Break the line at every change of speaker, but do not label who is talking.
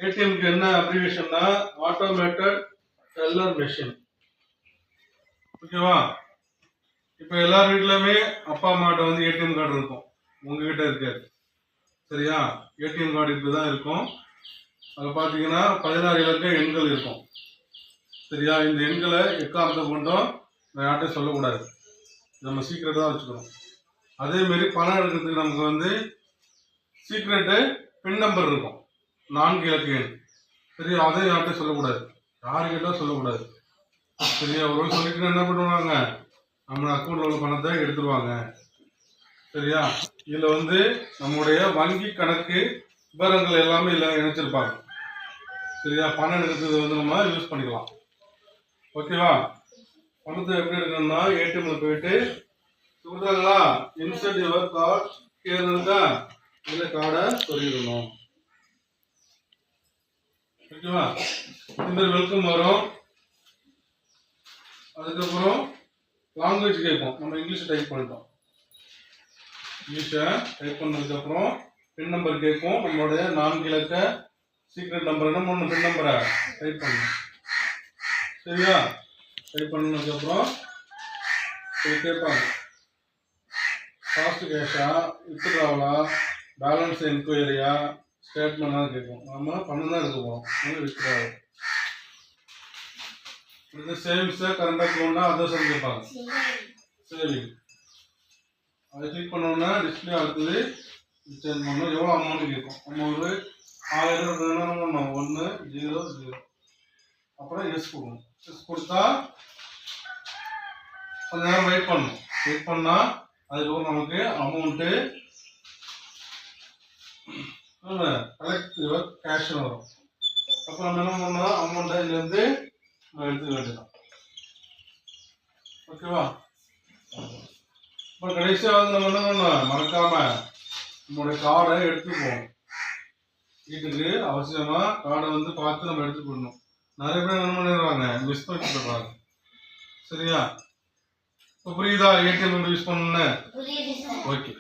ஏடிஎம்க்கு என்ன அப்ரிவியேஷன்னா automated teller machine. ஓகேவா? இப்போ எல்லார் வீட்லயுமே அப்பா அம்மாட்ட வந்து ஏடிஎம் கார்டு இருக்கும், உங்ககிட்ட இருக்காது. சரியா? ஏடிஎம் கார்டு இப்படிதான் இருக்கும். அதில் பார்த்தீங்கன்னா 16 இலக்க எண்கள் இருக்கும். சரியா? இந்த எண்களை எக்காரணத்தை கொண்டும் யார்கிட்டையும் சொல்லக்கூடாது, நம்ம சீக்கிரட்டாக தான் வச்சுக்கணும். அதேமாரி பணம் எடுக்கிறதுக்கு நமக்கு வந்து சீக்ரெட்டு பின் நம்பர் இருக்கும், 4 இலக்க எண். சரியா? அதை யார்கிட்டையும் சொல்லக்கூடாது, யாருக்கிட்ட சொல்லக்கூடாது. சரியா? ஒரு சொல்லிட்டு என்ன பண்ணுவாங்க, நம்ம அக்கௌண்ட்ல உள்ள பணத்தை எடுத்துருவாங்க. சரியா? இதுல வந்து நம்முடைய வங்கி கணக்கு விவரங்கள் எல்லாமே இல்லை இணைச்சிருப்பாங்க. சரியா? பணம் எடுக்கிறது வந்து நம்ம யூஸ் பண்ணிக்கலாம். ஓகேவா? பணத்தை எப்படி எடுக்கணும்னா ஏடிஎம்ல போயிட்டு சொல்றாங்களா, இன்சர்ட் யுவர் கார்டு கேளுங்க, இல்ல கார்டை சொல்லிடணும். ஓகேவா? இந்த வெல்கம் வரும். அதுக்கப்புறம் லாங்குவேஜ் கேட்போம், நம்ம இங்கிலீஷ் டைப் பண்ணிட்டோம். இங்கிலீஷை டைப் பண்ணதுக்கப்புறம் பின் நம்பர் கேட்கும், நம்மளுடைய 4 இலக்க சீக்ரெட் நம்பர் என்ன பண்ணணும், பின் நம்பரை டைப் பண்ணணும். சரியா? டைப் பண்ணதுக்கப்புறம் கேட்பாங்க, ஃபாஸ்ட் கேஷா, வித்ட்ராவலா, பேலன்ஸ் என்கொயரியா, ஸ்டேட்மெண்ட்லாம் கேட்கும். நம்ம பணம் தான் எடுக்க போகிறோம், வித்ட்ராவல். இது சேவிங்ஸா கரண்ட் அக்கௌண்டா அதர்ஸ் கேட்பாங்க. சேவிங் அதை கிளிக் பண்ணோன்னா டிஸ்பிளே அடுத்தது சேஞ்ச் பண்ணணும். எவ்வளோ அமௌண்ட் கேட்கும், நம்ம ஒரு 1000 பண்ணணும், 100. அப்புறம் எஸ் கொடுக்கணும். எஸ் கொடுத்தா கொஞ்ச நேரம் வெயிட் பண்ணணும். வெயிட் பண்ணால் அதுக்கப்புறம் நமக்கு அமௌண்ட்டு கலெக்ட் யுவர் கேஷ்னு வரும். அப்புறம் நம்ம என்ன பண்ணோம், அமௌண்ட்டை இதுலேருந்து நம்ம எடுத்துக்க வேண்டியதான். ஓகேவா? இப்போ கடைசியாக வந்து நம்ம என்ன பண்ணோம், மறக்காம நம்மளுடைய கார்டை எடுத்துக்குவோம். வீட்டுக்கு அவசியமா கார்டை வந்து பார்த்து நம்ம எடுத்து போடணும். நிறைய பேர் என்ன பண்ணிடுவாங்க, மிஸ் பண்ணி போடுறாங்க. சரியா? இப்போ புரியுதா ஏடிஎம் யூஸ் பண்ணணும்னு? ஓகே.